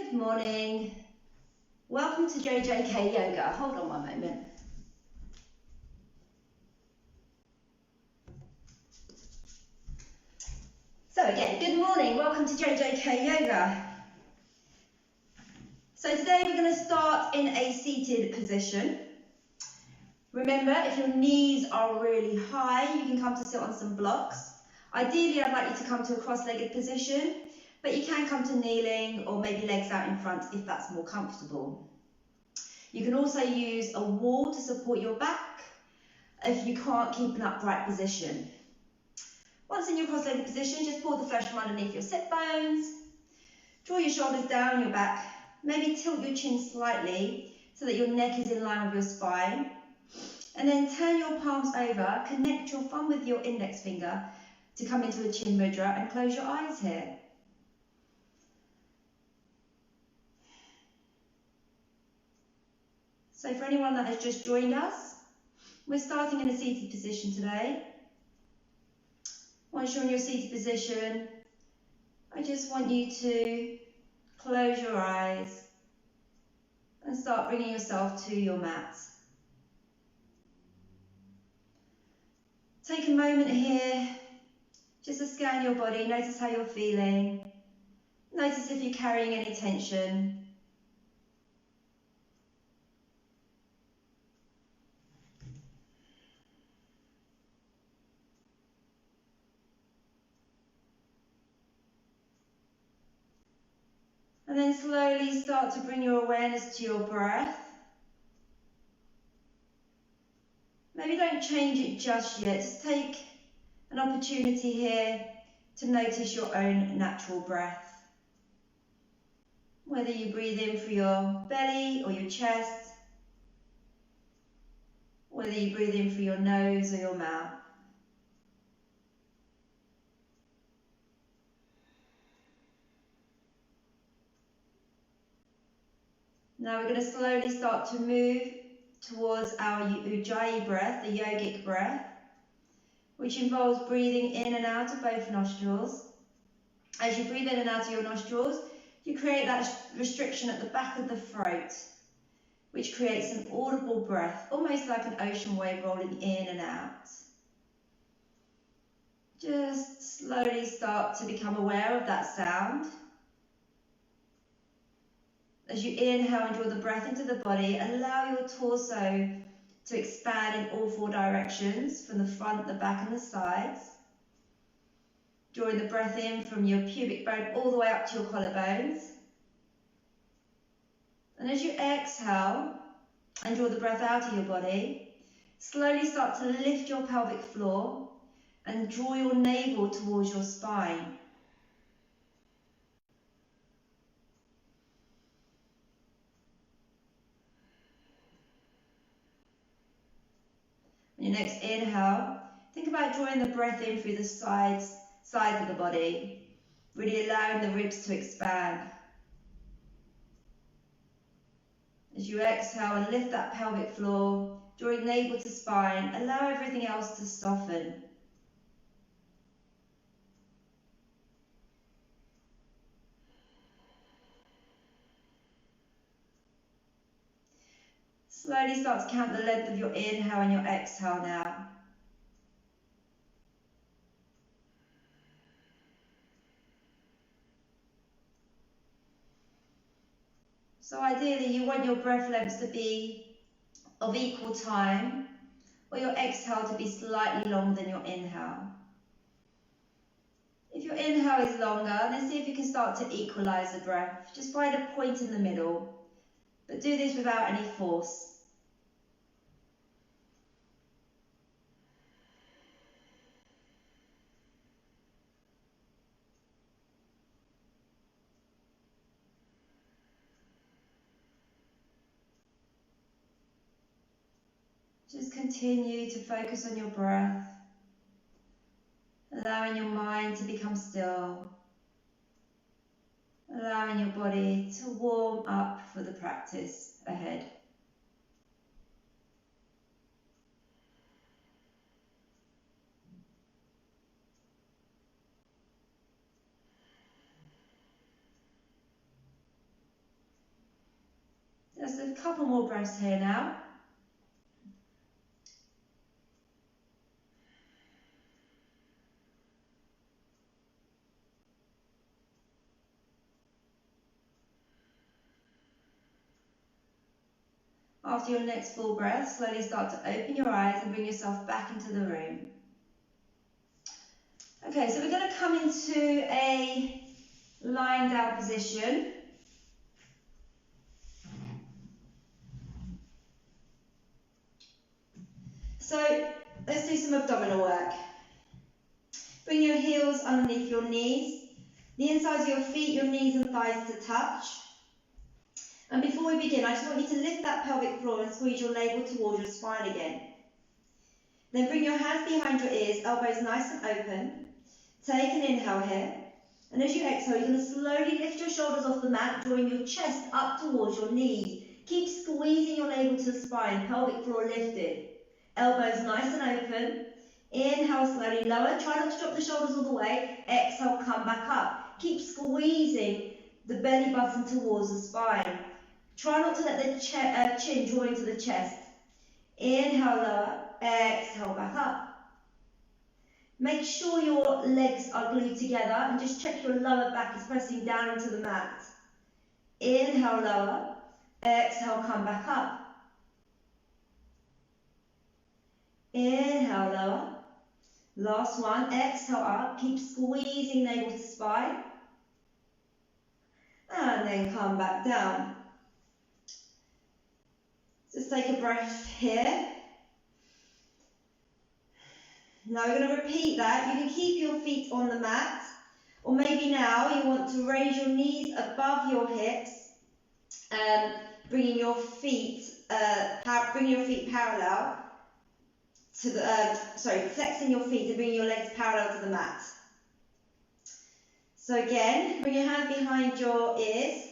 Good morning. Welcome to JJK Yoga. Hold on one moment. So again, good morning. Welcome to JJK Yoga. So today we're going to start in a seated position. Remember, if your knees are really high, you can come to sit on some blocks. Ideally, I'd like you to come to a cross-legged position, but you can come to kneeling or maybe legs out in front if that's more comfortable. You can also use a wall to support your back if you can't keep an upright position. Once in your cross-legged position, just pull the flesh from underneath your sit bones. Draw your shoulders down your back. Maybe tilt your chin slightly so that your neck is in line with your spine. And then turn your palms over, connect your thumb with your index finger to come into a chin mudra and close your eyes here. So for anyone that has just joined us, we're starting in a seated position today. Once you're in your seated position, I just want you to close your eyes and start bringing yourself to your mat. Take a moment here just to scan your body, notice how you're feeling, notice if you're carrying any tension. And then slowly start to bring your awareness to your breath. Maybe don't change it just yet, just take an opportunity here to notice your own natural breath. Whether you breathe in through your belly or your chest, whether you breathe in through your nose or your mouth. Now we're going to slowly start to move towards our Ujjayi breath, the yogic breath, which involves breathing in and out of both nostrils. As you breathe in and out of your nostrils, you create that restriction at the back of the throat, which creates an audible breath, almost like an ocean wave rolling in and out. Just slowly start to become aware of that sound. As you inhale and draw the breath into the body, allow your torso to expand in all four directions, from the front, the back and the sides. Drawing the breath in from your pubic bone all the way up to your collarbones. And as you exhale and draw the breath out of your body, slowly start to lift your pelvic floor and draw your navel towards your spine. On your next inhale, think about drawing the breath in through the sides of the body, really allowing the ribs to expand. As you exhale and lift that pelvic floor, drawing navel to spine, allow everything else to soften. Slowly start to count the length of your inhale and your exhale now. So ideally you want your breath lengths to be of equal time, or your exhale to be slightly longer than your inhale. If your inhale is longer, then see if you can start to equalize the breath. Just find a point in the middle, but do this without any force. Just continue to focus on your breath, allowing your mind to become still, allowing your body to warm up for the practice ahead. Let's do a couple more breaths here now. After your next full breath, slowly start to open your eyes and bring yourself back into the room. Okay, so we're going to come into a lying down position. So let's do some abdominal work. Bring your heels underneath your knees, the insides of your feet, your knees and thighs to touch. And before we begin, I just want you to lift that pelvic floor and squeeze your navel towards your spine again. Then bring your hands behind your ears, elbows nice and open. Take an inhale here. And as you exhale, you're going to slowly lift your shoulders off the mat, drawing your chest up towards your knees. Keep squeezing your navel to the spine, pelvic floor lifted. Elbows nice and open. Inhale, slowly lower. Try not to drop the shoulders all the way. Exhale, come back up. Keep squeezing the belly button towards the spine. Try not to let the chin draw into the chest. Inhale, lower. Exhale, back up. Make sure your legs are glued together and just check your lower back is pressing down into the mat. Inhale, lower. Exhale, come back up. Inhale, lower. Last one. Exhale up. Keep squeezing navel to spine. And then come back down. Just take a breath here. Now we're going to repeat that. You can keep your feet on the mat, or maybe now you want to raise your knees above your hips, bringing your feet parallel to the, flexing your feet and bringing your legs parallel to the mat. So again, bring your hand behind your ears.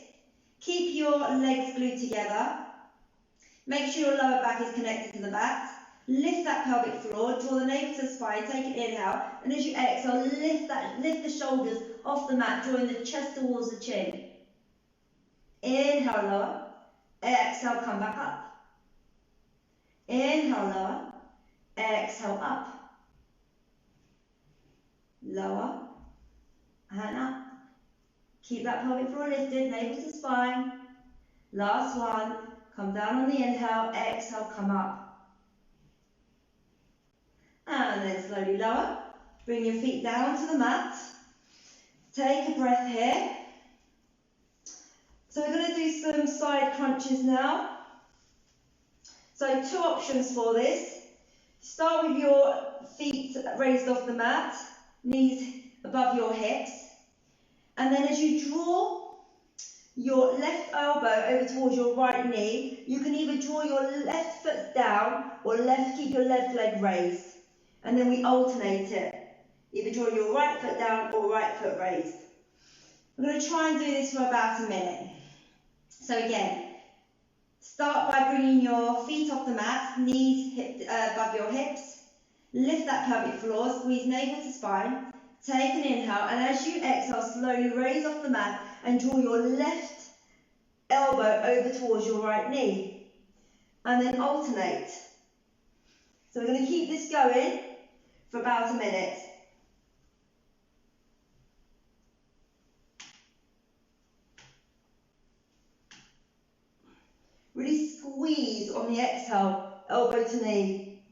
Keep your legs glued together. Make sure your lower back is connected to the mat. Lift that pelvic floor, draw the navel to the spine, take an inhale, and as you exhale, lift the shoulders off the mat, drawing the chest towards the chin. Inhale, lower. Exhale, come back up. Inhale, lower. Exhale, up. Lower and up. Keep that pelvic floor lifted, navel to spine. Last one. Come down on the inhale, exhale, come up. And then slowly lower. Bring your feet down to the mat. Take a breath here. So we're going to do some side crunches now. So 2 options for this. Start with your feet raised off the mat, knees above your hips. And then as you draw your left elbow over towards your right knee, you can either draw your left foot down or keep your left leg raised. And then we alternate it. Either draw your right foot down or right foot raised. I'm going to try and do this for about a minute. So again, start by bringing your feet off the mat, knees above your hips. Lift that pelvic floor, squeeze navel to spine. Take an inhale, and as you exhale, slowly raise off the mat and draw your left elbow over towards your right knee. And then alternate. So we're going to keep this going for about a minute. Really squeeze on the exhale, elbow to knee.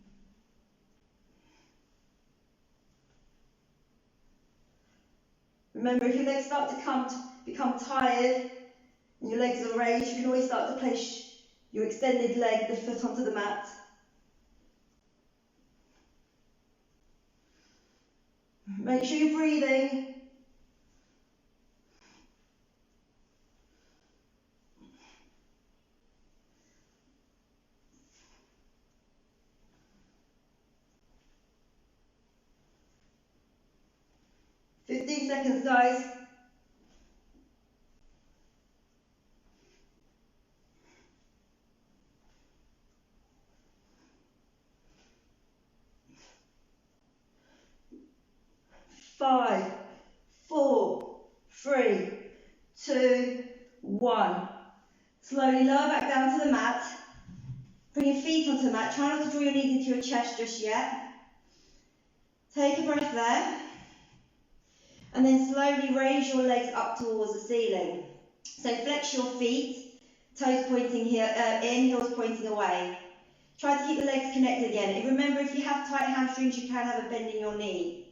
Remember, if your legs start to become tired and your legs are raised, you can always start to place your extended leg, the foot onto the mat. Make sure you're breathing. "15 seconds, guys." Five, 4, 3, 2, 1. Slowly lower back down to the mat. Bring your feet onto the mat. Try not to draw your knees into your chest just yet. Take a breath there. And then slowly raise your legs up towards the ceiling. So flex your feet, toes pointing here, in, heels pointing away. Try to keep the legs connected again. And remember, if you have tight hamstrings, you can have a bend in your knee.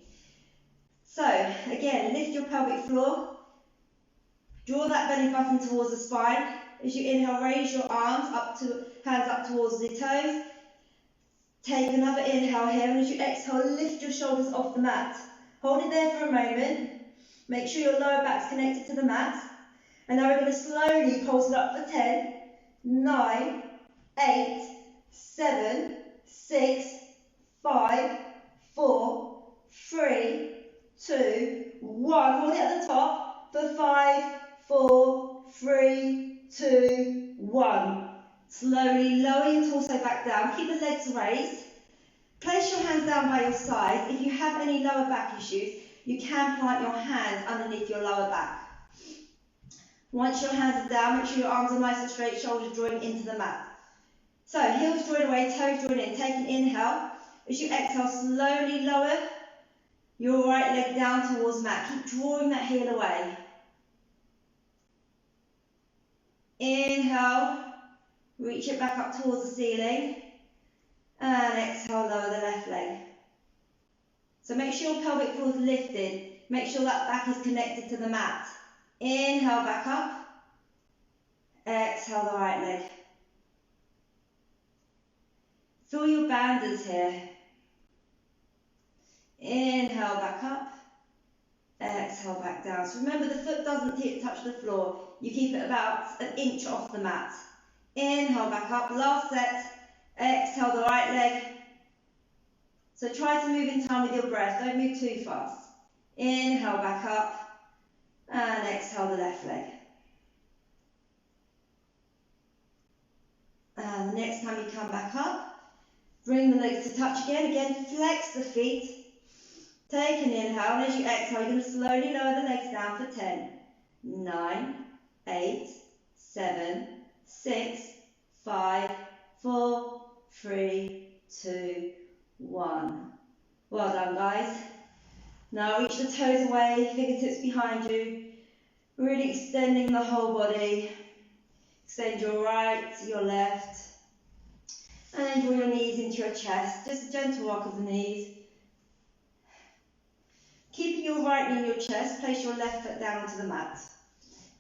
So, again, lift your pelvic floor. Draw that belly button towards the spine. As you inhale, raise your arms hands up towards the toes. Take another inhale here, and as you exhale, lift your shoulders off the mat. Hold it there for a moment. Make sure your lower back's connected to the mat. And now we're going to slowly pulse it up for 10, 9, 8, 7, 6, 5, 4, 3, 2, 1. Hold it at the top for 5, 4, 3, 2, 1. Slowly lower your torso back down. Keep the legs raised. Place your hands down by your sides. If you have any lower back issues, you can plant your hands underneath your lower back. Once your hands are down, make sure your arms are nice and straight, shoulders drawing into the mat. So, heels drawing away, toes drawing in. Take an inhale. As you exhale, slowly lower your right leg down towards mat. Keep drawing that heel away. Inhale, reach it back up towards the ceiling. And exhale, lower the left leg. So make sure your pelvic floor is lifted. Make sure that back is connected to the mat. Inhale, back up. Exhale, the right leg. Feel your banders here. Inhale, back up. Exhale, back down. So remember, the foot doesn't touch the floor. You keep it about an inch off the mat. Inhale, back up. Last set. Exhale, the right leg. So try to move in time with your breath. Don't move too fast. Inhale, back up. And exhale, the left leg. And the next time you come back up, bring the legs to touch again. Again, flex the feet. Take an inhale, and as you exhale, you're going to slowly lower the legs down for 10, 9, 8, 7, 6, 5, 4, 3, 2, 1. Well done, guys. Now reach the toes away, fingertips behind you. Really extending the whole body. Extend your right, your left. And then draw your knees into your chest. Just a gentle rock of the knees. Keeping your right knee in your chest, place your left foot down onto the mat.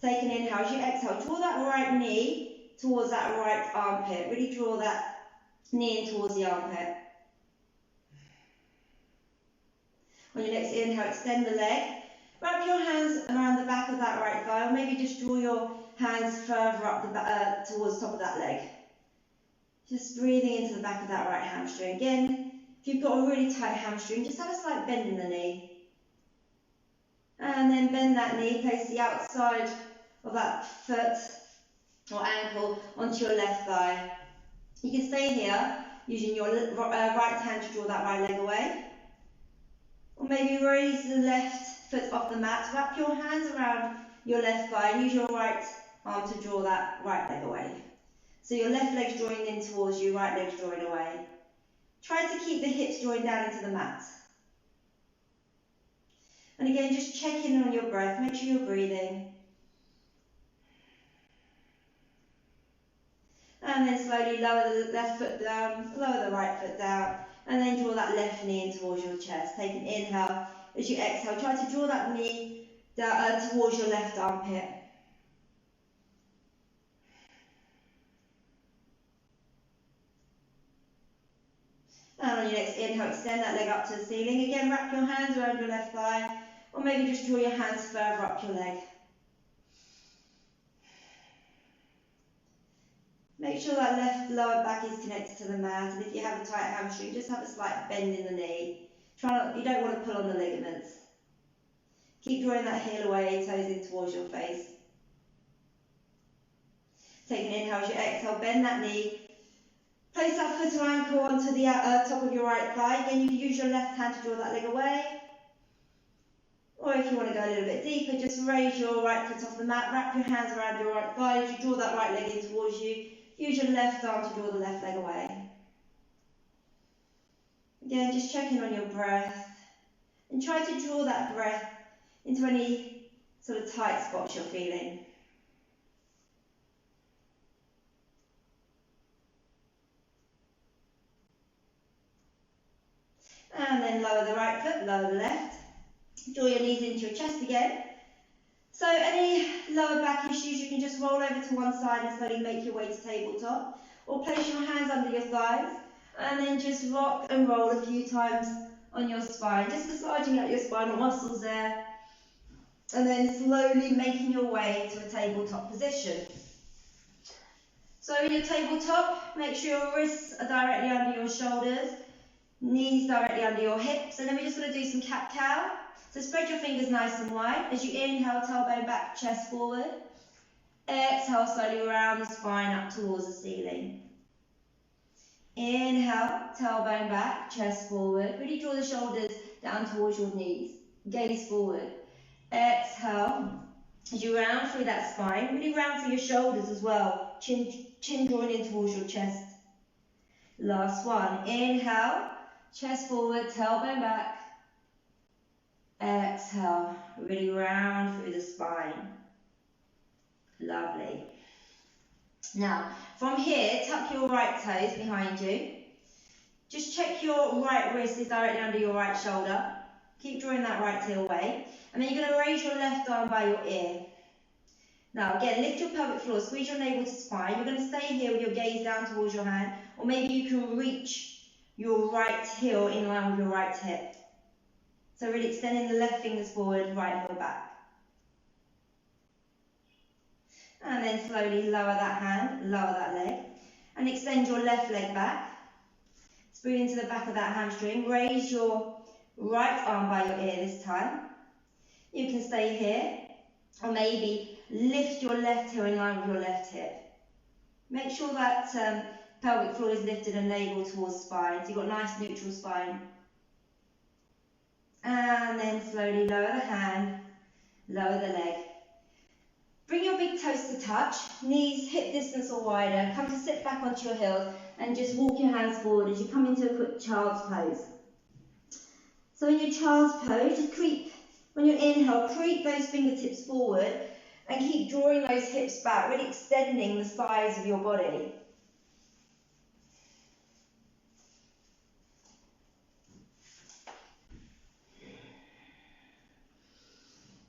Take an inhale. As you exhale, draw that right knee towards that right armpit. Really draw that knee in towards the armpit. On your next inhale, extend the leg. Wrap your hands around the back of that right thigh, or maybe just draw your hands further up towards the top of that leg. Just breathing into the back of that right hamstring. Again, if you've got a really tight hamstring, just have a slight bend in the knee. And then bend that knee, place the outside of that foot or ankle onto your left thigh. You can stay here using your right hand to draw that right leg away. Or maybe raise the left foot off the mat, wrap your hands around your left thigh and use your right arm to draw that right leg away. So your left leg's drawing in towards you, right leg's drawing away. Try to keep the hips drawing down into the mat. And again, just check in on your breath, make sure you're breathing. And then slowly lower the left foot down, lower the right foot down, and then draw that left knee in towards your chest. Take an inhale. As you exhale, try to draw that knee down, towards your left armpit. And on your next inhale, extend that leg up to the ceiling. Again, wrap your hands around your left thigh, or maybe just draw your hands further up your leg. Make sure that left lower back is connected to the mat, and if you have a tight hamstring, just have a slight bend in the knee. You don't want to pull on the ligaments. Keep drawing that heel away, toes in towards your face. Take an inhale. As you exhale, bend that knee. Place that foot or ankle onto the top of your right thigh. Again, you can use your left hand to draw that leg away. Or if you want to go a little bit deeper, just raise your right foot off the mat, wrap your hands around your right thigh as you draw that right leg in towards you. Use your left arm to draw the left leg away. Again, just checking on your breath. And try to draw that breath into any sort of tight spots you're feeling. And then lower the right foot, lower the left. Draw your knees into your chest again. So any lower back issues, you can just roll over to one side and slowly make your way to tabletop. Or place your hands under your thighs and then just rock and roll a few times on your spine. Just massaging out your spinal muscles there. And then slowly making your way to a tabletop position. So in your tabletop, make sure your wrists are directly under your shoulders, knees directly under your hips, and then we're just going to do some cat-cow. So spread your fingers nice and wide. As you inhale, tailbone back, chest forward. Exhale, slowly round the spine up towards the ceiling. Inhale, tailbone back, chest forward. Really draw the shoulders down towards your knees. Gaze forward. Exhale, as you round through that spine. Really round through your shoulders as well. Chin drawing in towards your chest. Last one. Inhale, chest forward, tailbone back. Exhale, really round through the spine. Lovely. Now, from here, tuck your right toes behind you. Just check your right wrist is directly under your right shoulder. Keep drawing that right heel away. And then you're going to raise your left arm by your ear. Now, again, lift your pelvic floor, squeeze your navel to spine. You're going to stay here with your gaze down towards your hand, or maybe you can reach your right heel in line with your right hip. So really extending the left fingers forward, right heel back. And then slowly lower that hand, lower that leg. And extend your left leg back. Breathe into the back of that hamstring. Raise your right arm by your ear this time. You can stay here, or maybe lift your left heel in line with your left hip. Make sure that pelvic floor is lifted and navel towards spine, so you've got a nice neutral spine. And then slowly lower the hand, lower the leg. Bring your big toes to touch, knees hip distance or wider. Come to sit back onto your heels and just walk your hands forward as you come into a quick child's pose. So in your child's pose, just creep, when you inhale, creep those fingertips forward and keep drawing those hips back, really extending the size of your body.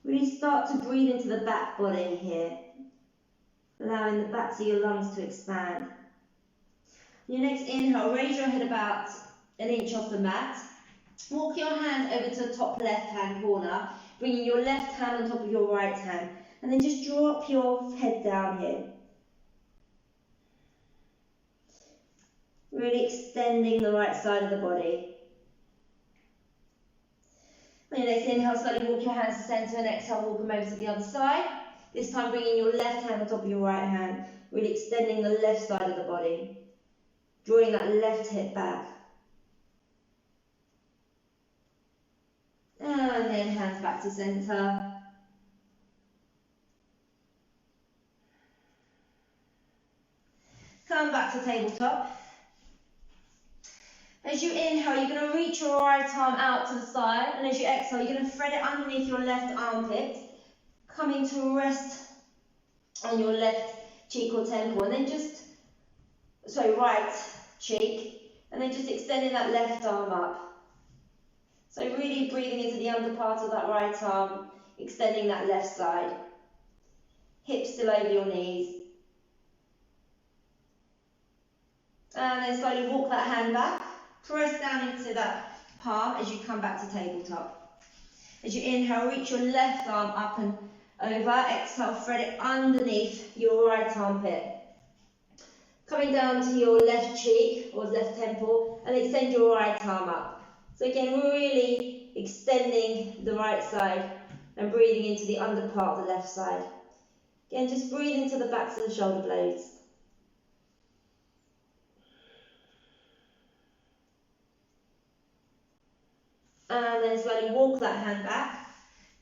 Really start to breathe into the back body here, allowing the backs of your lungs to expand. On your next inhale, raise your head about an inch off the mat. Walk your hand over to the top left-hand corner, bringing your left hand on top of your right hand, and then just drop your head down here. Really extending the right side of the body. On your next inhale, slowly walk your hands to centre, and exhale, walk them over to the other side. This time bringing your left hand on top of your right hand, really extending the left side of the body. Drawing that left hip back. And then hands back to centre. Come back to tabletop. As you inhale, you're going to reach your right arm out to the side, and as you exhale, you're going to thread it underneath your left armpit, coming to rest on your left cheek or temple, and then right cheek, and then just extending that left arm up. So really breathing into the under part of that right arm, extending that left side. Hips still over your knees. And then slowly walk that hand back. Press down into that palm as you come back to tabletop. As you inhale, reach your left arm up and over. Exhale, thread it underneath your right armpit. Coming down to your left cheek or left temple and extend your right arm up. So again, we're really extending the right side and breathing into the under part of the left side. Again, just breathe into the backs of the shoulder blades. And then slowly walk that hand back.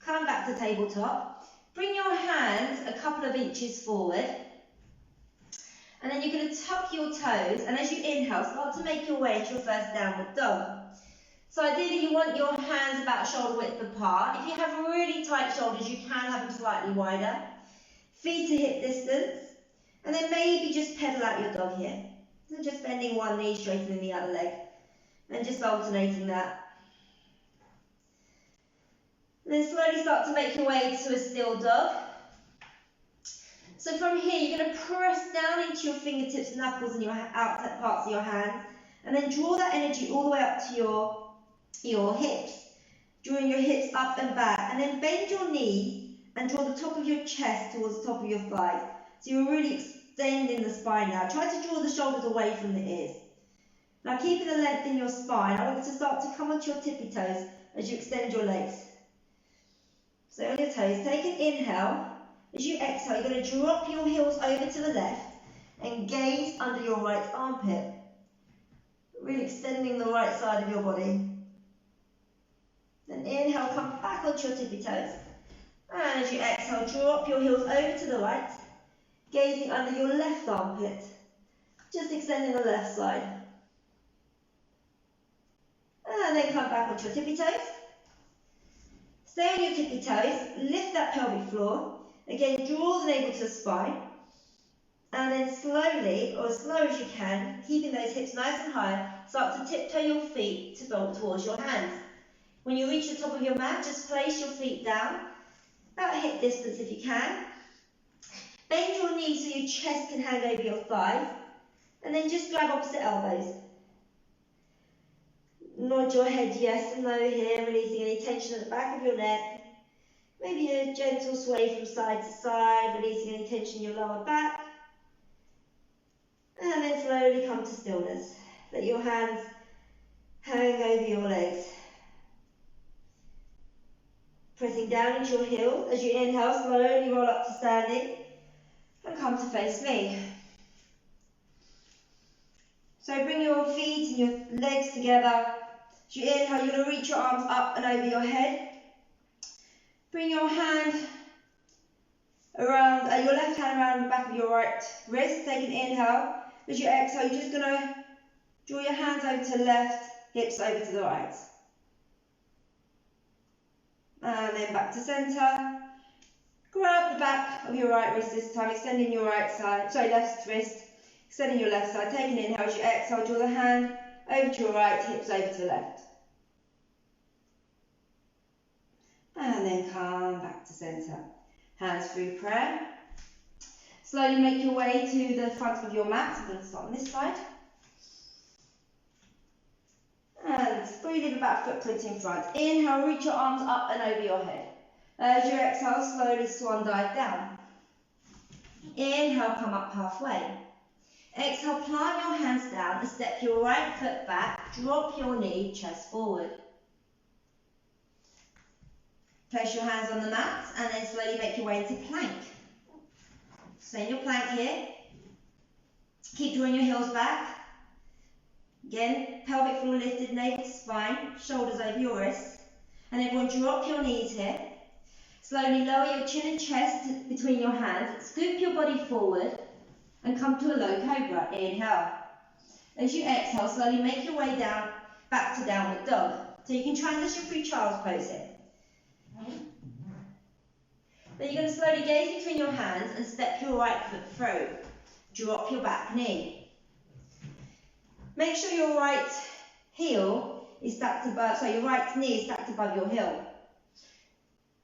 Come back to tabletop. Bring your hands a couple of inches forward. And then you're going to tuck your toes, and as you inhale, start to make your way to your first downward dog. So ideally you want your hands about shoulder width apart. If you have really tight shoulders, you can have them slightly wider. Feet to hip distance. And then maybe just pedal out your dog here. So just bending one knee, straightening the other leg. And just alternating that. And then slowly start to make your way to a still dog. So from here, you're going to press down into your fingertips, knuckles, and your outside parts of your hands. And then draw that energy all the way up to your hips. Drawing your hips up and back. And then bend your knees and draw the top of your chest towards the top of your thighs. So you're really extending the spine now. Try to draw the shoulders away from the ears. Now keeping the length in your spine, I want you to start to come onto your tippy toes as you extend your legs. So on your toes, take an inhale. As you exhale, you're going to drop your heels over to the left and gaze under your right armpit. Really extending the right side of your body. Then inhale, come back onto your tippy toes. And as you exhale, drop your heels over to the right, gazing under your left armpit. Just extending the left side. And then come back onto your tippy toes. Stay on your tippy toes, lift that pelvic floor. Again, draw the navel to the spine. And then slowly, or as slow as you can, keeping those hips nice and high, start to tiptoe your feet towards your hands. When you reach the top of your mat, just place your feet down, about hip distance if you can. Bend your knees so your chest can hang over your thighs. And then just grab opposite elbows. Nod your head yes and no here, releasing any tension at the back of your neck. Maybe a gentle sway from side to side, releasing any tension in your lower back. And then slowly come to stillness. Let your hands hang over your legs. Pressing down into your heels. As you inhale, slowly roll up to standing and come to face me. So bring your feet and your legs together. As you inhale, you're going to reach your arms up and over your head. Bring your hand around, your left hand around the back of your right wrist. Take an inhale. As you exhale, you're just going to draw your hands over to the left, hips over to the right. And then back to centre. Grab the back of your right wrist this time, extending your left wrist, extending your left side. Take an inhale. As you exhale, draw the hand over to your right, hips over to the left. And then come back to centre. Hands free prayer. Slowly make your way to the front of your mat. I'm going to start on this side. And breathe in about footprint in front. Inhale, reach your arms up and over your head. As you exhale, slowly swan dive down. Inhale, come up halfway. Exhale, plant your hands down and step your right foot back. Drop your knee, chest forward. Place your hands on the mat and then slowly make your way into plank. Stay in your plank here. Keep drawing your heels back. Again, pelvic floor lifted, navel to spine, shoulders over your wrists. And everyone drop your knees here. Slowly lower your chin and chest between your hands. Scoop your body forward and come to a low cobra. Inhale. As you exhale, slowly make your way down, back to downward dog. So you can transition through child's pose here. Then you're going to slowly gaze between your hands and step your right foot through. Drop your back knee. Make sure your right heel is stacked above, your right knee is stacked above your heel.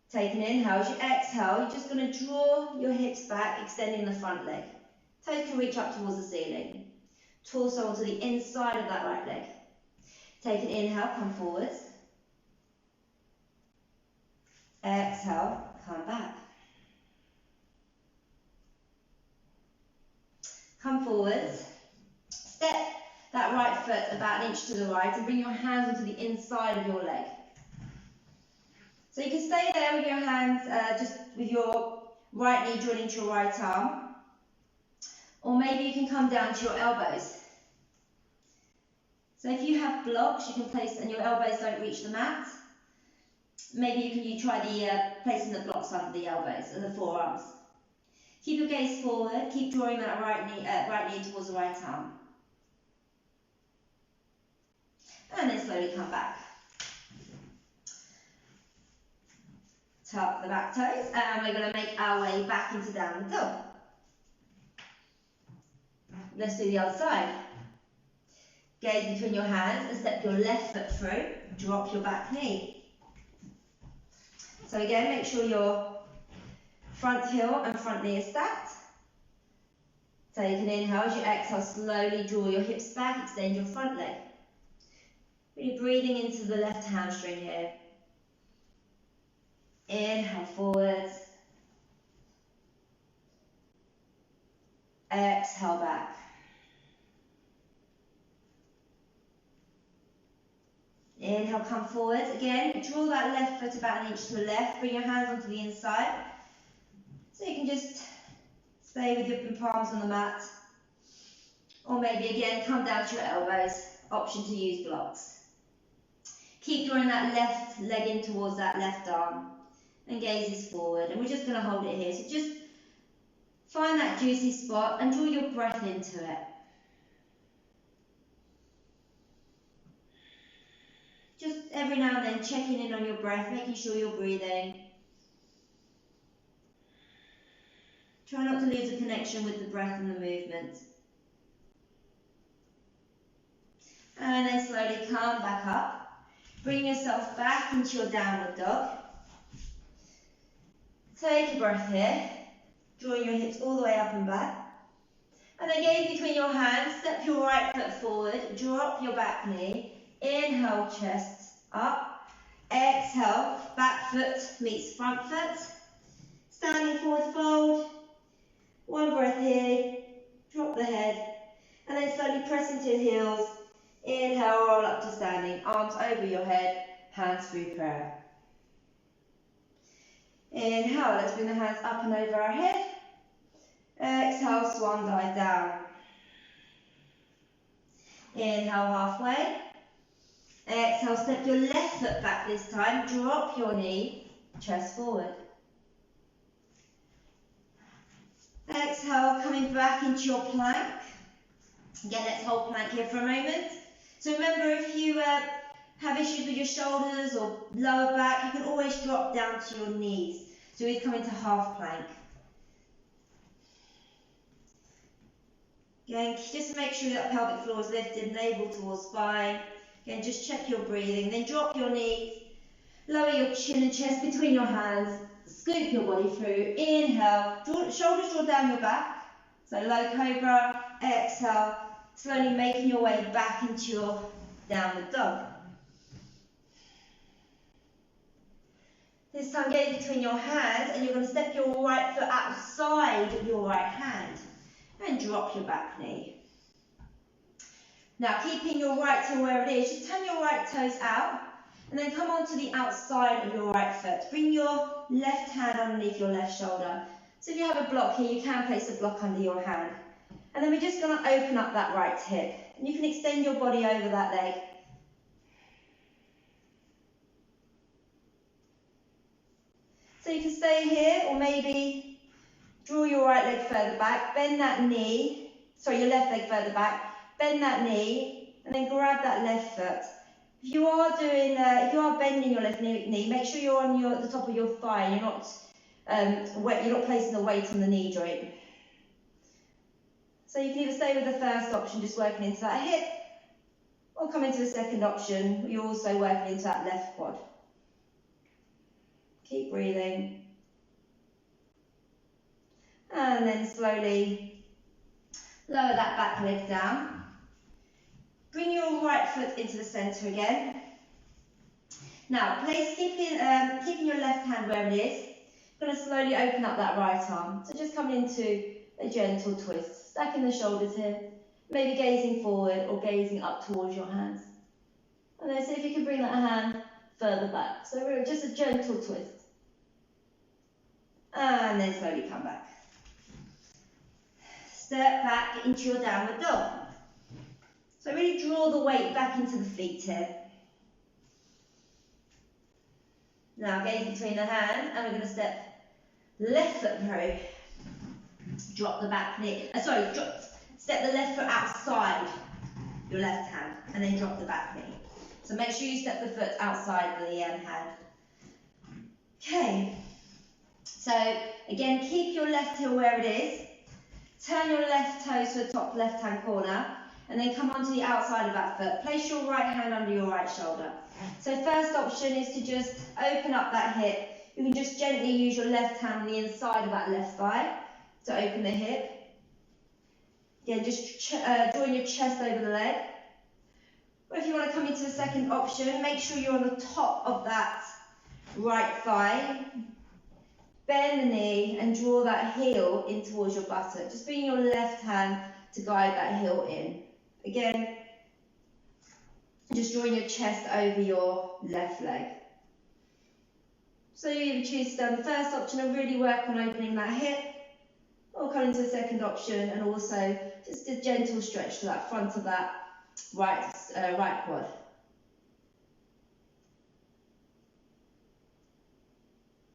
Take an inhale. As you exhale, you're just going to draw your hips back, extending the front leg. Toes can reach up towards the ceiling. Torso onto the inside of that right leg. Take an inhale, come forwards. Exhale, come back. Come forwards. Step that right foot about an inch to the right and bring your hands onto the inside of your leg. So you can stay there with your hands, just with your right knee drawn into your right arm. Or maybe you can come down to your elbows. So if you have blocks, you can place, and your elbows don't reach the mat, Maybe you try placing the blocks under the elbows and the forearms. Keep your gaze forward, keep drawing that right knee towards the right arm. And then slowly come back. Tuck the back toes, and we're going to make our way back into downward dog. Let's do the other side. Gaze between your hands and step your left foot through, drop your back knee. So again, make sure your front heel and front knee is stacked. Take an inhale. As you exhale, slowly draw your hips back, extend your front leg. Really breathing into the left hamstring here. Inhale forwards. Exhale back. Inhale, come forwards. Again, draw that left foot about an inch to the left. Bring your hands onto the inside. So you can just stay with your palms on the mat. Or maybe again, come down to your elbows. Option to use blocks. Keep drawing that left leg in towards that left arm. And gazes forward. And we're just going to hold it here. So just find that juicy spot and draw your breath into it. Just every now and then checking in on your breath, making sure you're breathing. Try not to lose a connection with the breath and the movement. And then slowly come back up. Bring yourself back into your downward dog. Take a breath here. Drawing your hips all the way up and back. And then gaze between your hands. Step your right foot forward. Drop your back knee. Inhale, chest up. Exhale, back foot meets front foot. Standing forward fold. One breath here. Drop the head. And then slowly press into your heels. Inhale, roll up to standing. Arms over your head. Hands through prayer. Inhale, let's bring the hands up and over our head. Exhale, swan dive down. Inhale, halfway. Exhale, step your left foot back this time. Drop your knee, chest forward. Exhale, coming back into your plank. Again, let's hold plank here for a moment. So remember, if you have issues with your shoulders or lower back, you can always drop down to your knees. So we come into half plank. Again, just make sure that pelvic floor is lifted, navel towards spine. Again, just check your breathing. Then drop your knees, lower your chin and chest between your hands, scoop your body through. Inhale, shoulders draw down your back. So low cobra, exhale, slowly making your way back into your downward dog. This time, gaze between your hands, and you're going to step your right foot outside your right hand and drop your back knee. Now, keeping your right toe where it is, just turn your right toes out and then come onto the outside of your right foot. Bring your left hand underneath your left shoulder. So if you have a block here, you can place a block under your hand. And then we're just going to open up that right hip. And you can extend your body over that leg. So you can stay here, or maybe draw your right leg further back, bend that knee, sorry, your left leg further back, bend that knee, and then grab that left foot. If you are bending your left knee, make sure you're on the top of your thigh. You're not placing the weight on the knee joint. So you can either stay with the first option, just working into that hip, or come into the second option, where you're also working into that left quad. Keep breathing. And then slowly lower that back leg down. Bring your right foot into the centre again. Now, keeping your left hand where it is. Going to slowly open up that right arm. So just coming into a gentle twist. Stacking the shoulders here. Maybe gazing forward or gazing up towards your hands. And then see if you can bring that hand further back. So we're just a gentle twist. And then slowly come back. Step back into your downward dog. So really draw the weight back into the feet here. Now gaze between the hands, and we're going to step left foot through. Drop the back knee. Step the left foot outside your left hand, and then drop the back knee. So make sure you step the foot outside the hand. Okay. So again, keep your left heel where it is. Turn your left toe to the top left hand corner, and then come onto the outside of that foot. Place your right hand under your right shoulder. So first option is to just open up that hip. You can just gently use your left hand on the inside of that left thigh to open the hip. Again, just drawing your chest over the leg. Or if you want to come into the second option, make sure you're on the top of that right thigh. Bend the knee and draw that heel in towards your buttock. Just bring your left hand to guide that heel in. Again, just drawing your chest over your left leg. So you either choose to stay on the first option and really work on opening that hip, or come into the second option and also just a gentle stretch to that front of that right quad.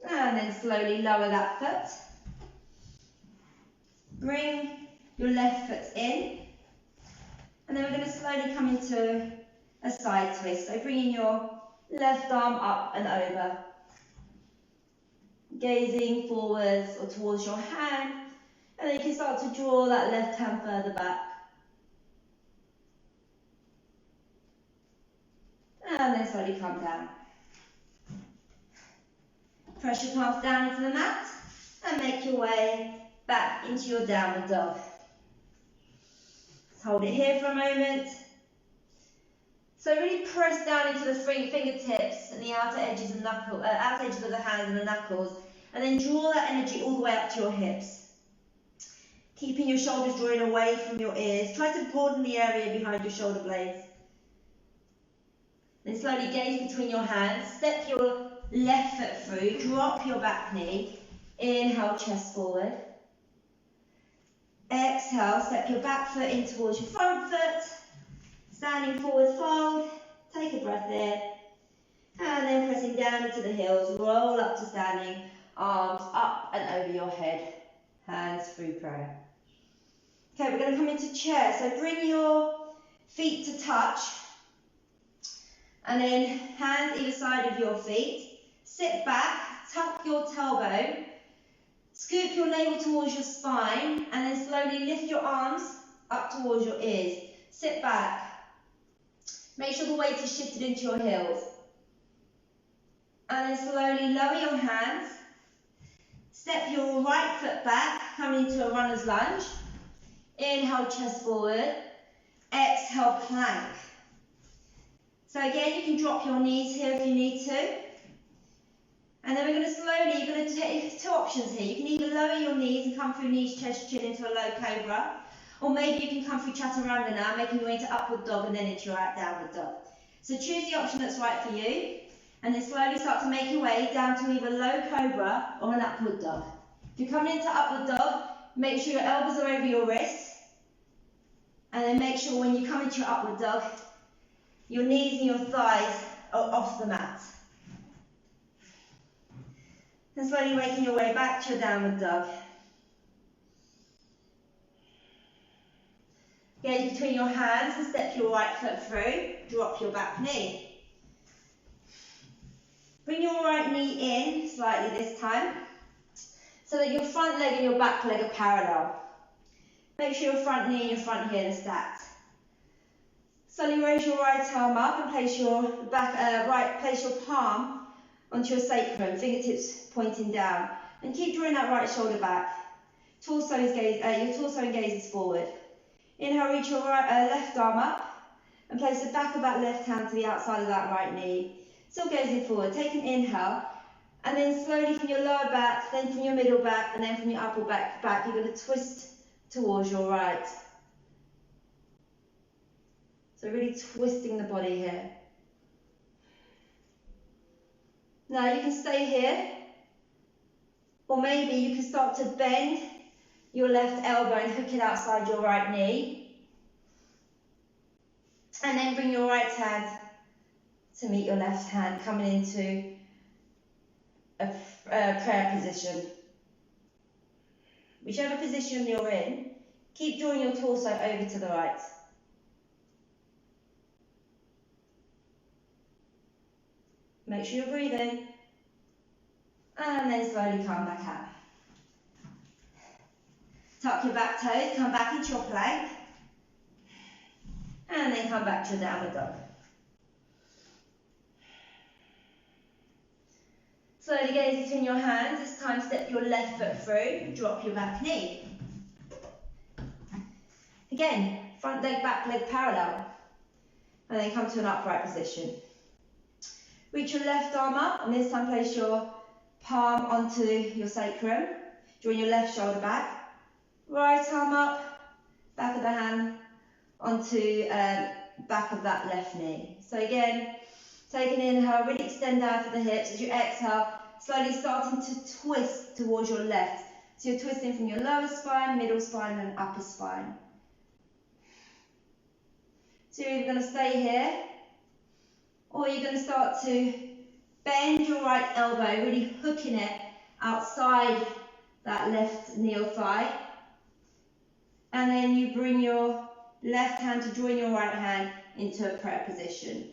And then slowly lower that foot. Bring your left foot in. And then we're going to slowly come into a side twist. So bringing your left arm up and over. Gazing forwards or towards your hand. And then you can start to draw that left hand further back. And then slowly come down. Press your palms down into the mat and make your way back into your downward dog. Let's hold it here for a moment. So really press down into the fingertips and the outer edges of the hands and the knuckles, and then draw that energy all the way up to your hips. Keeping your shoulders drawing away from your ears. Try to broaden the area behind your shoulder blades. Then slowly gaze between your hands. Step your left foot through, drop your back knee, inhale, chest forward. Exhale, step your back foot in towards your front foot, standing forward fold, take a breath in, and then pressing down into the heels, roll up to standing, arms up and over your head, hands through prayer. Okay, we're going to come into chair, so bring your feet to touch, and then hands either side of your feet. Sit back, tuck your tailbone, scoop your navel towards your spine, and then slowly lift your arms up towards your ears. Sit back. Make sure the weight is shifted into your heels. And then slowly lower your hands. Step your right foot back, coming into a runner's lunge. Inhale, chest forward. Exhale, plank. So again, you can drop your knees here if you need to. And then we're going to slowly, you're going to take two options here. You can either lower your knees and come through knees, chest, chin into a low cobra, or maybe you can come through chaturanga now, making your way into upward dog and then into your downward dog. So choose the option that's right for you, and then slowly start to make your way down to either low cobra or an upward dog. If you're coming into upward dog, make sure your elbows are over your wrists, and then make sure when you come into your upward dog, your knees and your thighs are off the mat. And slowly making your way back to your downward dog. Gaze between your hands and step your right foot through. Drop your back knee. Bring your right knee in slightly this time, so that your front leg and your back leg are parallel. Make sure your front knee and your front heel are stacked. Slowly raise your right arm up and place your palm onto your sacrum, fingertips pointing down, and keep drawing that right shoulder back. Your torso engages forward. Inhale, reach your left arm up and place the back of that left hand to the outside of that right knee. Still gazing forward. Take an inhale, and then slowly from your lower back, then from your middle back, and then from your upper back, you're going to twist towards your right. So really twisting the body here. Now you can stay here, or maybe you can start to bend your left elbow and hook it outside your right knee. And then bring your right hand to meet your left hand, coming into a prayer position. Whichever position you're in, keep drawing your torso over to the right. Make sure you're breathing. And then slowly come back out. Tuck your back toes, come back into your plank. And then come back to your downward dog. Slowly gaze between your hands. This time step your left foot through, drop your back knee. Again, front leg, back leg parallel. And then come to an upright position. Reach your left arm up, and this time place your palm onto your sacrum. Drawing your left shoulder back. Right arm up, back of the hand onto back of that left knee. So again, take an inhale, really extend out of the hips. As you exhale, slowly starting to twist towards your left. So you're twisting from your lower spine, middle spine and upper spine. So you're either going to stay here, or you're going to start to bend your right elbow, really hooking it outside that left knee or thigh. And then you bring your left hand to join your right hand into a prayer position.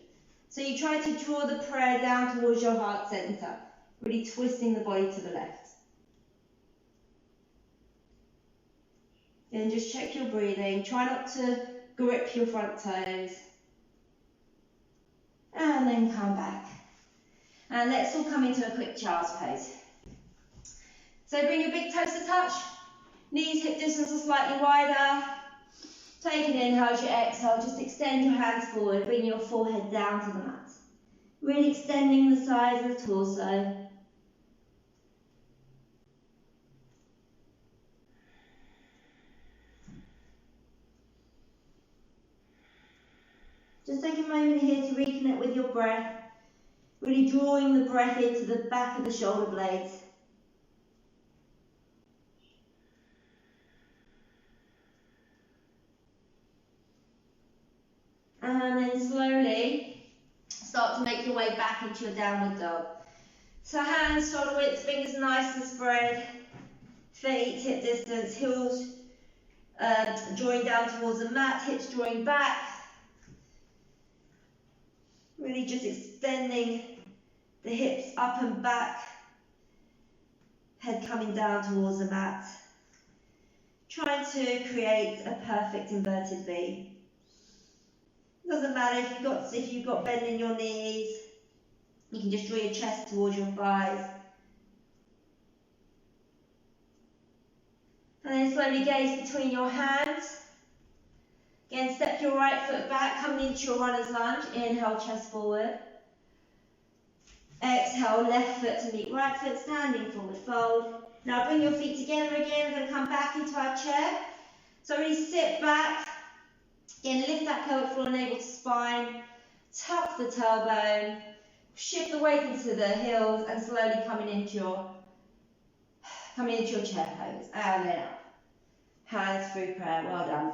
So you try to draw the prayer down towards your heart center, really twisting the body to the left. Then just check your breathing. Try not to grip your front toes. And then come back. And let's all come into a quick child's pose. So bring your big toes to touch. Knees, hip distance are slightly wider. Take an inhale as you exhale. Just extend your hands forward. Bring your forehead down to the mat. Really extending the sides of the torso. Just take a moment here to reconnect with your breath. Really drawing the breath into the back of the shoulder blades. And then slowly start to make your way back into your downward dog. So hands, shoulder width, fingers nice and spread. Feet, hip distance, heels drawing down towards the mat, hips drawing back. Really just extending the hips up and back. Head coming down towards the mat. Trying to create a perfect inverted V. Doesn't matter if you've got bend in your knees. You can just draw your chest towards your thighs. And then slowly gaze between your hands. Again, step your right foot back, coming into your runner's lunge. Inhale, chest forward. Exhale, left foot to meet right foot, standing forward fold. Now bring your feet together again. We're going to come back into our chair. So really sit back. Again, lift that pelvic floor, navel to spine. Tuck the tailbone. Shift the weight into the heels and slowly coming into your chair pose. And then up. Hands through prayer. Well done.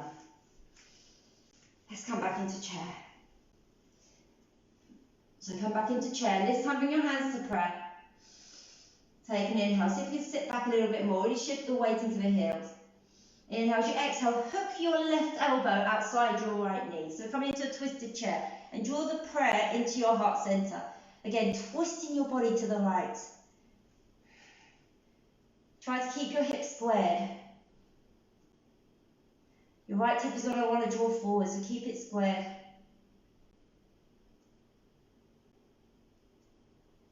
Let's come back into chair. So come back into chair. This time bring your hands to prayer. Take an inhale. See if you can sit back a little bit more. Really shift the weight into the heels. Inhale. As you exhale, hook your left elbow outside your right knee. So come into a twisted chair and draw the prayer into your heart center. Again, twisting your body to the right. Try to keep your hips squared. Your right hip is going to want to draw forward, so keep it squared.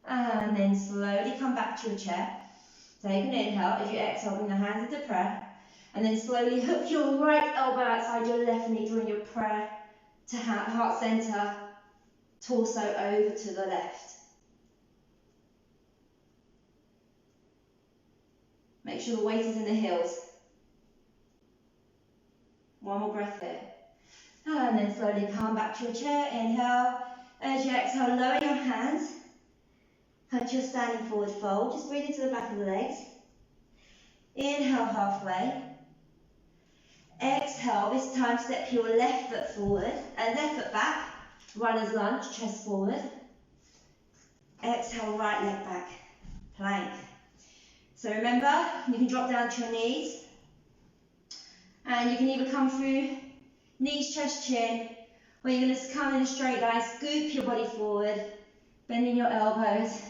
And then slowly come back to your chair. Take an inhale. As you exhale, bring the hands into prayer. And then slowly hook your right elbow outside your left knee, drawing your prayer to heart center, torso over to the left. Make sure the weight is in the heels. One more breath there. And then slowly come back to your chair. Inhale. As you exhale, lower your hands. Come to your standing forward fold. Just breathe into the back of the legs. Inhale halfway. Exhale. This time step your left foot forward. Left foot back. Runner's lunge, chest forward. Exhale, right leg back. plank. So remember, you can drop down to your knees, and you can either come through knees, chest, chin, or you're going to come in a straight line, scoop your body forward, bending your elbows,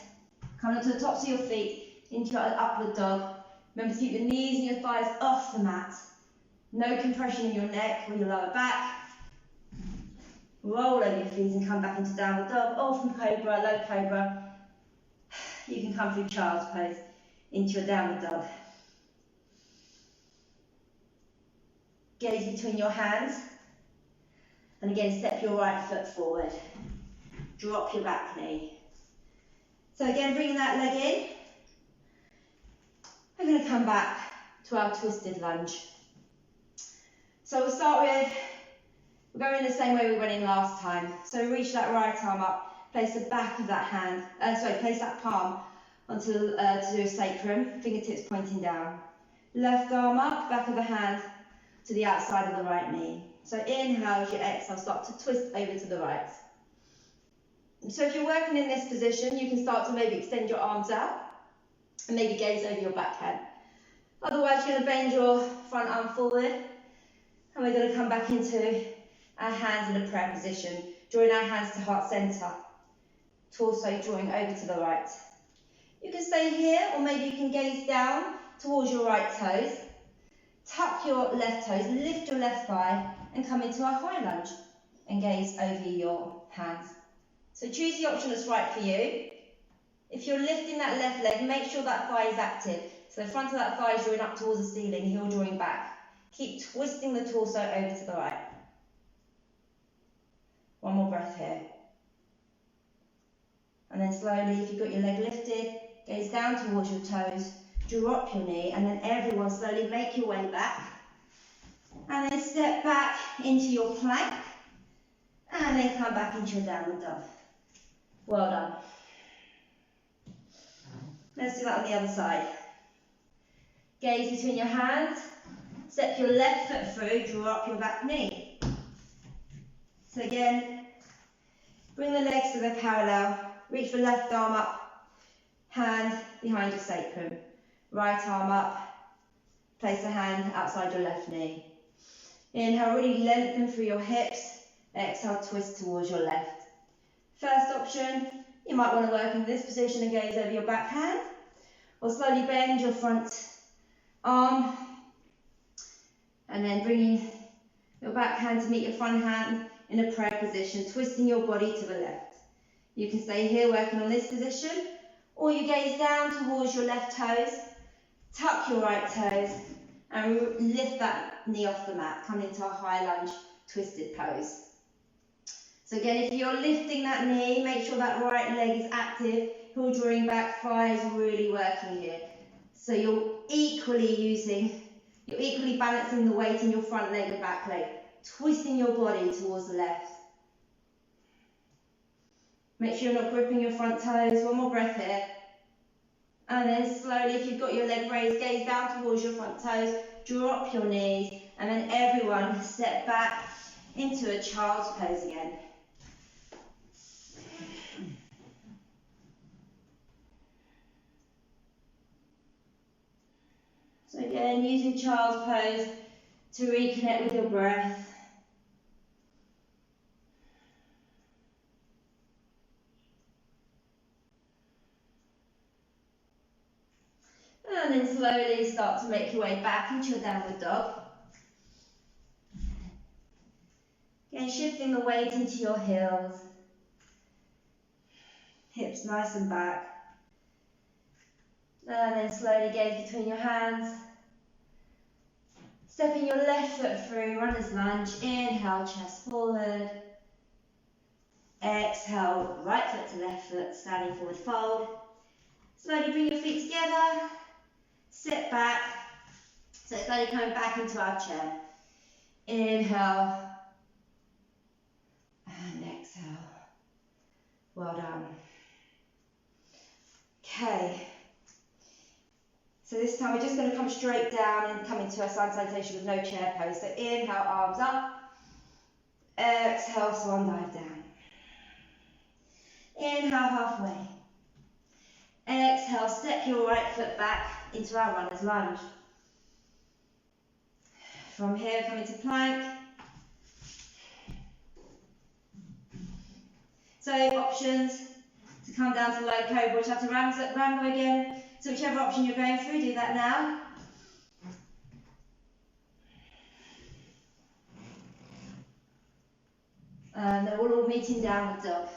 coming to the tops of your feet into your upward dog. Remember to keep your knees and your thighs off the mat. No compression in your neck or your lower back. Roll over your feet and come back into downward dog, or from cobra, low cobra. You can come through child's pose into your downward dog. Gaze between your hands. And again, step your right foot forward. Drop your back knee. So again, bringing that leg in. We're going to come back to our twisted lunge. So we'll start with, we're going the same way we went in last time. So reach that right arm up, place the back of that hand, place that palm onto to your sacrum, fingertips pointing down. Left arm up, back of the hand to the outside of the right knee. So inhale, as you exhale, start to twist over to the right. So if you're working in this position, you can start to maybe extend your arms out and maybe gaze over your backhand. Otherwise, you're going to bend your front arm forward, and we're going to come back into our hands in a prayer position, drawing our hands to heart center, torso drawing over to the right. You can stay here, or maybe you can gaze down towards your right toes, tuck your left toes, lift your left thigh, and come into our high lunge, and gaze over your hands. So choose the option that's right for you. If you're lifting that left leg, make sure that thigh is active. So the front of that thigh is drawing up towards the ceiling, heel drawing back. Keep twisting the torso over to the right. One more breath here. And then slowly, if you've got your leg lifted, gaze down towards your toes, drop your knee, and then everyone slowly make your way back. And then step back into your plank, and then come back into your downward dog. Well done. Let's do that on the other side. Gaze between your hands, step your left foot through, draw up your back knee. So again, bring the legs to the parallel, reach the left arm up, hand behind your sacrum. Right arm up, place the hand outside your left knee. Inhale, really lengthen through your hips, exhale, twist towards your left. First option, you might want to work in this position and gaze over your back hand, or slowly bend your front arm, and then bringing your back hand to meet your front hand in a prayer position, twisting your body to the left. You can stay here working on this position, or you gaze down towards your left toes, tuck your right toes, and lift that knee off the mat, come into a high lunge, twisted pose. So again, if you're lifting that knee, make sure that right leg is active, heel drawing back, thighs really working here. So you're equally balancing the weight in your front leg and back leg, twisting your body towards the left. Make sure you're not gripping your front toes. One more breath here. And then slowly, if you've got your leg raised, gaze down towards your front toes, drop your knees, and then everyone step back into a child's pose again. So again, using child's pose to reconnect with your breath. And then slowly start to make your way back into your downward dog. Again, shifting the weight into your heels. Hips nice and back. And then slowly gaze between your hands. Stepping your left foot through, runner's lunge. Inhale, chest forward. Exhale, right foot to left foot, standing forward fold. Slowly bring your feet together. Sit back. So slowly coming back into our chair. Inhale. And exhale. Well done. Okay. So this time we're just going to come straight down and come into a side salutation with no chair pose. So inhale, arms up. Exhale, swan dive down. Inhale, halfway. Exhale, step your right foot back into our runner's lunge. From here, come into plank. So options to come down to low cobra or chaturanga again. So whichever option you're going through, do that now. And then we'll all meet in downward dog.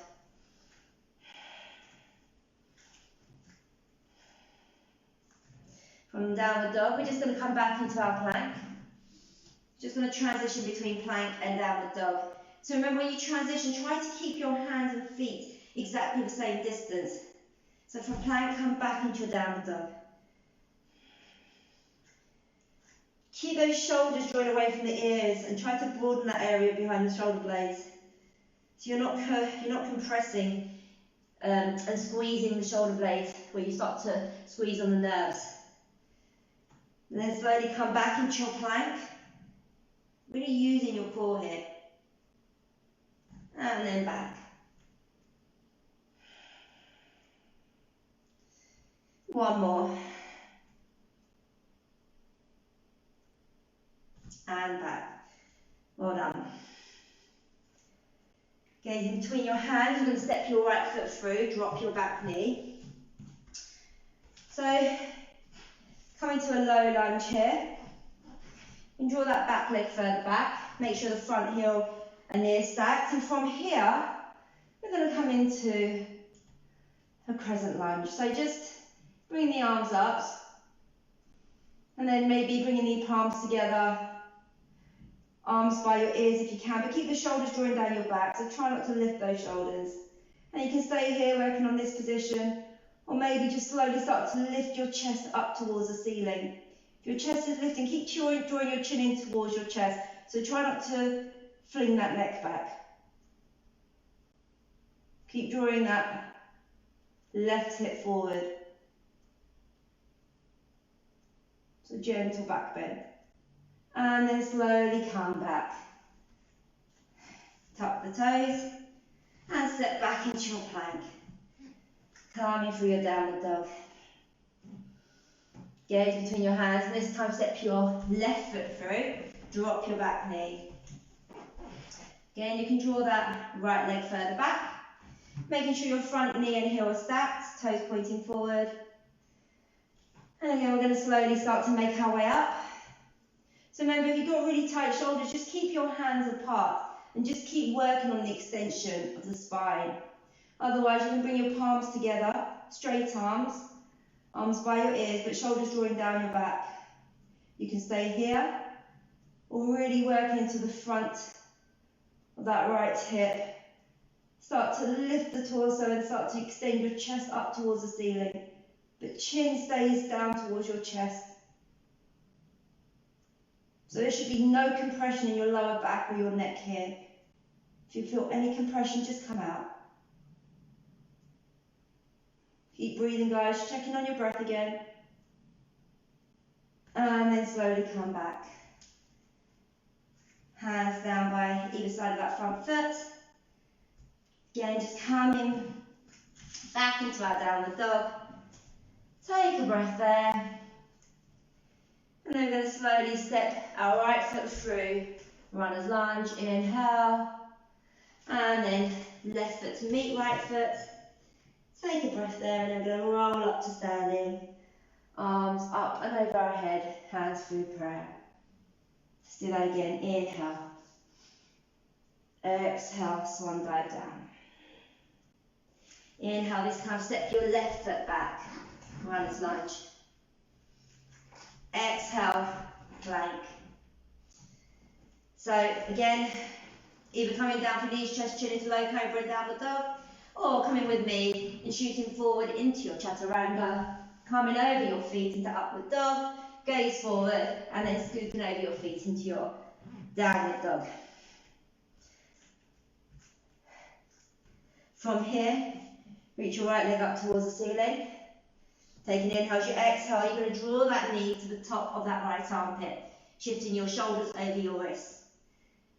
From downward dog, we're just going to come back into our plank. Just going to transition between plank and downward dog. So remember, when you transition, try to keep your hands and feet exactly the same distance. So from plank, come back into your downward dog. Keep those shoulders drawn away from the ears and try to broaden that area behind the shoulder blades. So you're not compressing and squeezing the shoulder blades where you start to squeeze on the nerves. And then slowly come back into your plank, really using your core here. And then back. One more. And back. Well done. Gazing between your hands, you're going to step your right foot through, drop your back knee. So, coming to a low lunge here. You can draw that back leg further back. Make sure the front heel and knee is stacked. And from here, we're going to come into a crescent lunge. So just bring the arms up. And then maybe bringing the palms together. Arms by your ears if you can, but keep the shoulders drawing down your back, so try not to lift those shoulders. And you can stay here working on this position, or maybe just slowly start to lift your chest up towards the ceiling. If your chest is lifting, keep drawing your chin in towards your chest, so try not to fling that neck back. Keep drawing that left hip forward. So gentle back bend. And then slowly come back. Tuck the toes and step back into your plank. Calming through your downward dog. Gaze between your hands, and this time step your left foot through. Drop your back knee. Again, you can draw that right leg further back. Making sure your front knee and heel are stacked, toes pointing forward. And again, we're going to slowly start to make our way up. So remember, if you've got really tight shoulders, just keep your hands apart and just keep working on the extension of the spine. Otherwise, you can bring your palms together, straight arms, arms by your ears, but shoulders drawing down your back. You can stay here, or really working into the front of that right hip. Start to lift the torso and start to extend your chest up towards the ceiling, but chin stays down towards your chest. So there should be no compression in your lower back or your neck here. If you feel any compression, just come out. Keep breathing, guys. Checking on your breath again. And then slowly come back. Hands down by either side of that front foot. Again, just coming back into our downward dog. Take a breath there. And then we're going to slowly step our right foot through, runner's lunge, inhale, and then left foot to meet right foot. Take a breath there, and then we're going to roll up to standing, arms up and over our head, hands through prayer. Let's do that again, inhale, exhale, swan dive down. Inhale, this time step your left foot back, runner's lunge. Exhale, plank. So again, either coming down for knees, chest, chin into low cobra and downward dog, or coming with me and shooting forward into your chaturanga, coming over your feet into upward dog, gaze forward, and then scooping over your feet into your downward dog. From here, reach your right leg up towards the ceiling. Take an inhale, as you exhale, you're going to draw that knee to the top of that right armpit, shifting your shoulders over your wrists.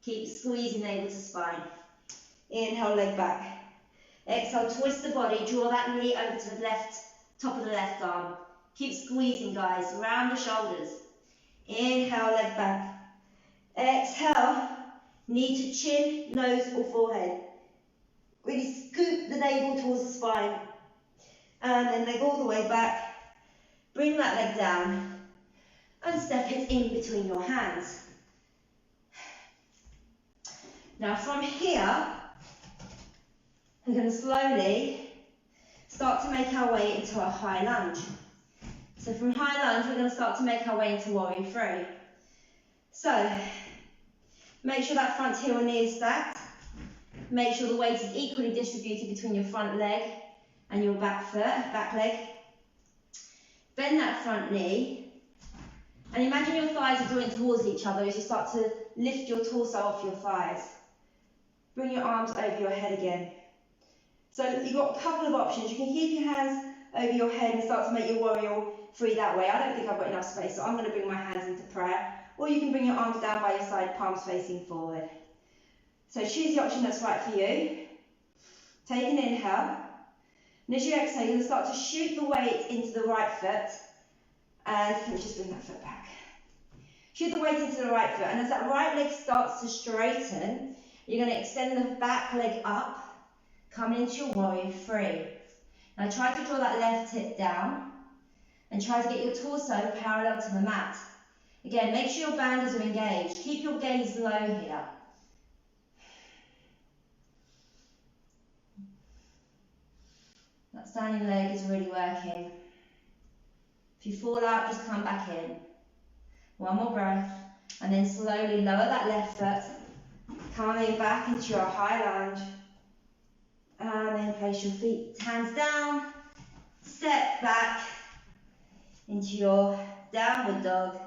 Keep squeezing navel to spine. Inhale, leg back. Exhale, twist the body, draw that knee over to the left top of the left arm. Keep squeezing, guys, around the shoulders. Inhale, leg back. Exhale, knee to chin, nose or forehead. Really scoop the navel towards the spine. And then leg all the way back. Bring that leg down and step it in between your hands. Now from here, we're going to slowly start to make our way into a high lunge. So from high lunge, we're going to start to make our way into warrior three. So, make sure that front heel and knee is stacked. Make sure the weight is equally distributed between your front leg and your back leg. Bend that front knee. And imagine your thighs are drawing towards each other as you start to lift your torso off your thighs. Bring your arms over your head again. So you've got a couple of options. You can keep your hands over your head and start to make your warrior three that way. I don't think I've got enough space, so I'm going to bring my hands into prayer. Or you can bring your arms down by your side, palms facing forward. So choose the option that's right for you. Take an inhale. And as you exhale, you're going to start to shoot the weight into the right foot. And let me just bring that foot back. Shoot the weight into the right foot. And as that right leg starts to straighten, you're going to extend the back leg up, coming into your warrior three. Now try to draw that left hip down and try to get your torso parallel to the mat. Again, make sure your bandas are engaged. Keep your gaze low here. That standing leg is really working. If you fall out, just come back in. One more breath. And then slowly lower that left foot, coming back into your high lunge. And then place your feet, hands down, step back into your downward dog.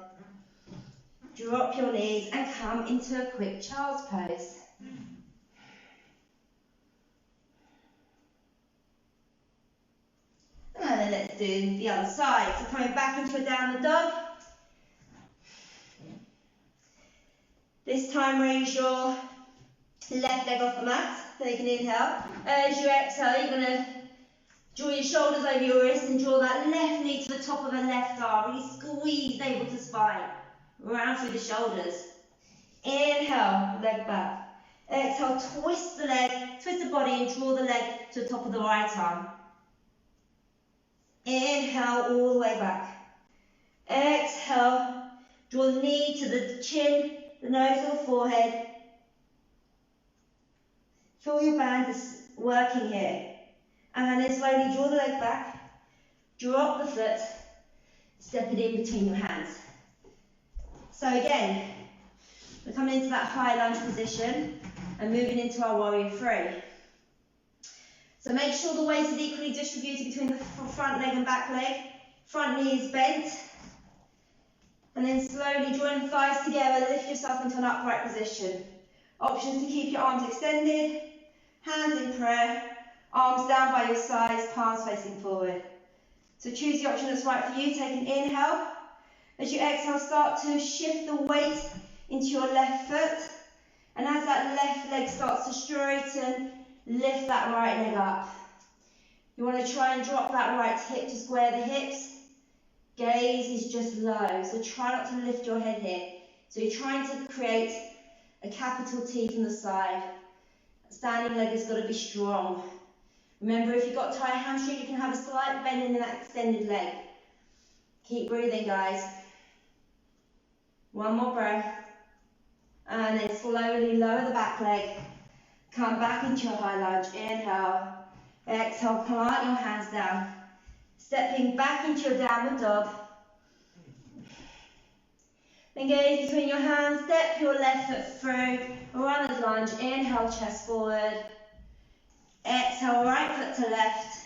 Drop your knees and come into a quick child's pose. And then let's do the other side. So coming back into a downward dog. This time raise your left leg off the mat. Take an inhale. As you exhale, you're going to draw your shoulders over your wrists and draw that left knee to the top of the left arm. Really squeeze navel to spine. Round through the shoulders. Inhale, leg back. Exhale, twist the leg, twist the body and draw the leg to the top of the right arm. Inhale, all the way back. Exhale, draw the knee to the chin, the nose or forehead. Feel your band is working here. And then slowly draw the leg back, drop the foot, step it in between your hands. So again, we're coming into that high lunge position and moving into our warrior three. So make sure the weight is equally distributed between the front leg and back leg. Front knee is bent. And then slowly drawing the thighs together, lift yourself into an upright position. Options to keep your arms extended, hands in prayer, arms down by your sides, palms facing forward. So choose the option that's right for you. Take an inhale. As you exhale, start to shift the weight into your left foot. And as that left leg starts to straighten, lift that right leg up. You want to try and drop that right hip to square the hips. Gaze is just low, so try not to lift your head here. So you're trying to create a capital T from the side. Standing leg has got to be strong. Remember, if you've got a tight hamstring, you can have a slight bend in that extended leg. Keep breathing, guys. One more breath. And then slowly lower the back leg. Come back into your high lunge. Inhale. Exhale, plant your hands down. Stepping back into your downward dog. Then gaze between your hands. Step your left foot through. Runner's lunge. Inhale, chest forward. Exhale, right foot to left.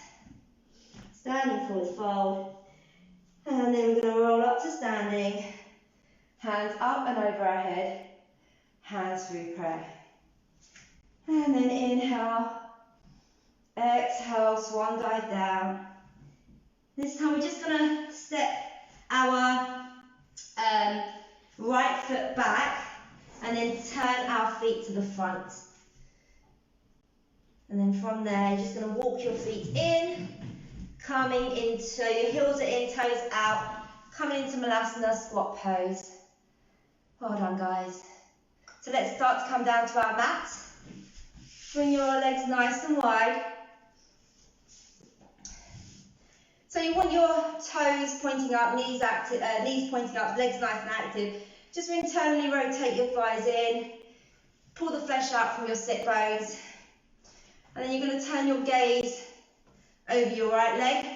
Standing forward fold. And then we're going to roll up to standing. Hands up and over our head. Hands through prayer. And then inhale. Exhale, swan dive down. This time we're just going to step our right foot back and then turn our feet to the front. And then from there, you're just going to walk your feet in, Coming into, your heels are in, toes out, coming into Malasana squat pose. Well done, guys. So let's start to come down to our mat. Bring your legs nice and wide. So you want your toes pointing up, knees pointing up, legs nice and active. Just internally rotate your thighs in. Pull the flesh out from your sit bones. And then you're going to turn your gaze over your right leg.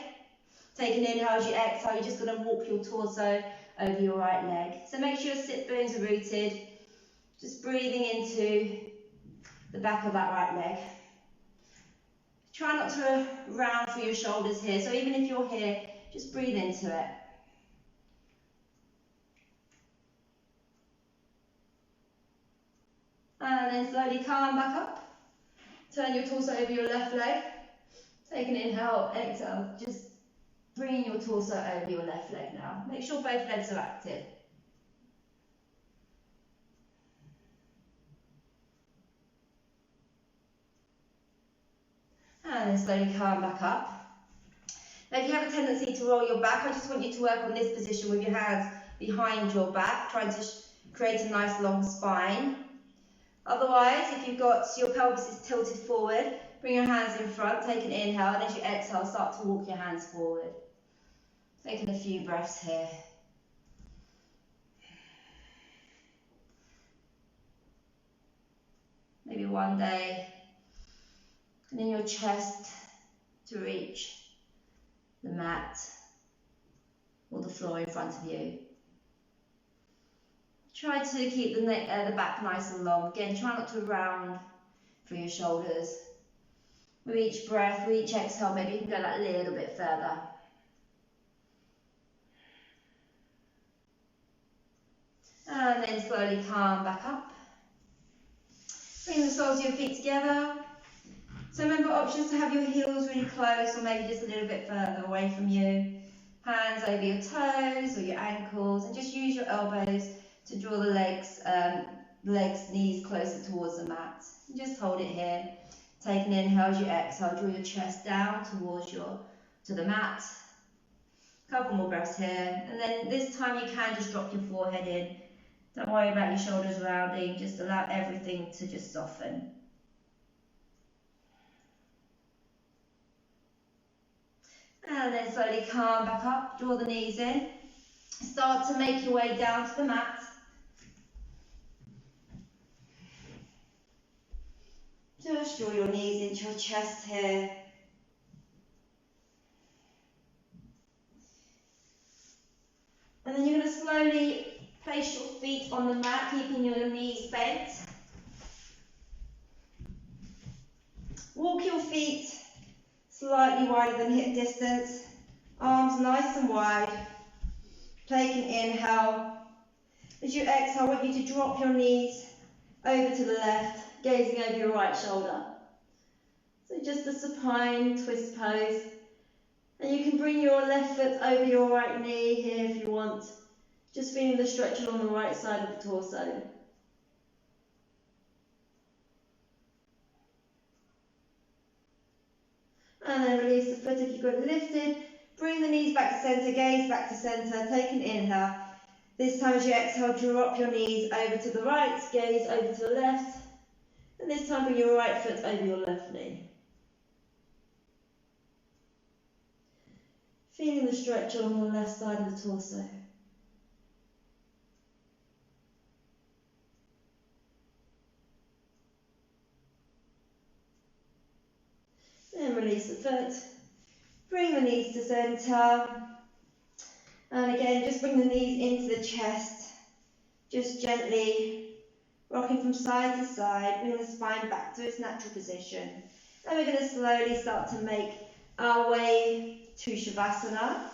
Take an inhale as you exhale. You're just going to walk your torso over your right leg. So make sure your sit bones are rooted. Just breathing into the back of that right leg. Try not to round through your shoulders here. So even if you're here, just breathe into it. And then slowly calm back up. Turn your torso over your left leg. Take an inhale, exhale. Just bring your torso over your left leg now. Make sure both legs are active. And then slowly calm back up. Now if you have a tendency to roll your back, I just want you to work on this position with your hands behind your back, trying to create a nice long spine. Otherwise, if you've got your pelvis is tilted forward, bring your hands in front, take an inhale, and as you exhale, start to walk your hands forward. Taking a few breaths here. Maybe one day, and in your chest to reach the mat or the floor in front of you. Try to keep the back nice and long. Again, try not to round through your shoulders. With each breath, with each exhale, maybe you can go that little bit further. And then slowly calm back up. Bring the soles of your feet together. So remember, options to have your heels really close or maybe just a little bit further away from you. Hands over your toes or your ankles, and just use your elbows to draw the legs, knees closer towards the mat. And just hold it here. Take an inhale as you exhale, draw your chest down towards to the mat. Couple more breaths here, and then this time you can just drop your forehead in. Don't worry about your shoulders rounding, just allow everything to just soften. And then slowly calm back up, draw the knees in. Start to make your way down to the mat. Just draw your knees into your chest here. And then you're going to slowly place your feet on the mat, keeping your knees bent. Walk your feet slightly wider than hip distance. Arms nice and wide. Take an inhale. As you exhale, I want you to drop your knees over to the left, gazing over your right shoulder. So just a supine twist pose. And you can bring your left foot over your right knee here if you want. Just feeling the stretch along the right side of the torso. And then release the foot if you've got it lifted. Bring the knees back to centre, gaze back to centre. Take an inhale. This time as you exhale, drop your knees over to the right, gaze over to the left. And this time bring your right foot over your left knee. Feeling the stretch along the left side of the torso. Then release the foot. Bring the knees to centre. And again, just bring the knees into the chest. Just gently rocking from side to side, bring the spine back to its natural position. And we're going to slowly start to make our way to Shavasana.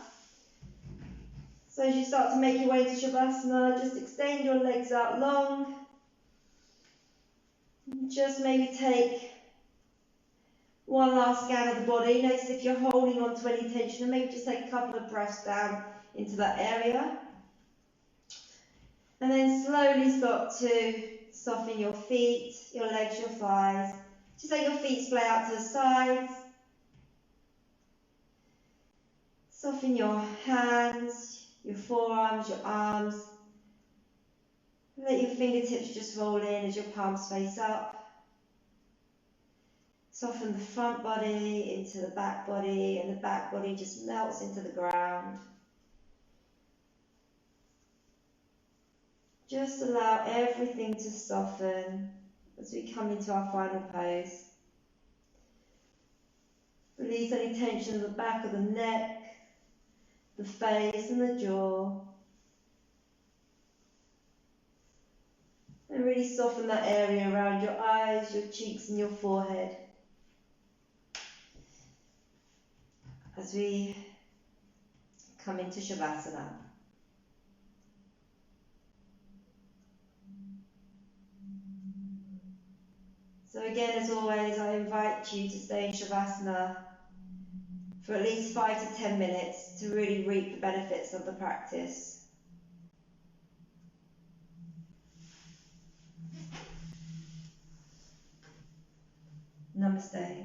So as you start to make your way to Shavasana, just extend your legs out long. Just maybe take one last scan of the body. Notice if you're holding on to any tension, and maybe just take a couple of breaths down into that area. And then slowly start to soften your feet, your legs, your thighs. Just let your feet splay out to the sides. Soften your hands, your forearms, your arms. Let your fingertips just roll in as your palms face up. Soften the front body into the back body, and the back body just melts into the ground. Just allow everything to soften as we come into our final pose. Release any tension in the back of the neck, the face and the jaw. And really soften that area around your eyes, your cheeks and your forehead. As we come into Shavasana. So again, as always, I invite you to stay in Shavasana for at least 5 to 10 minutes to really reap the benefits of the practice. Namaste.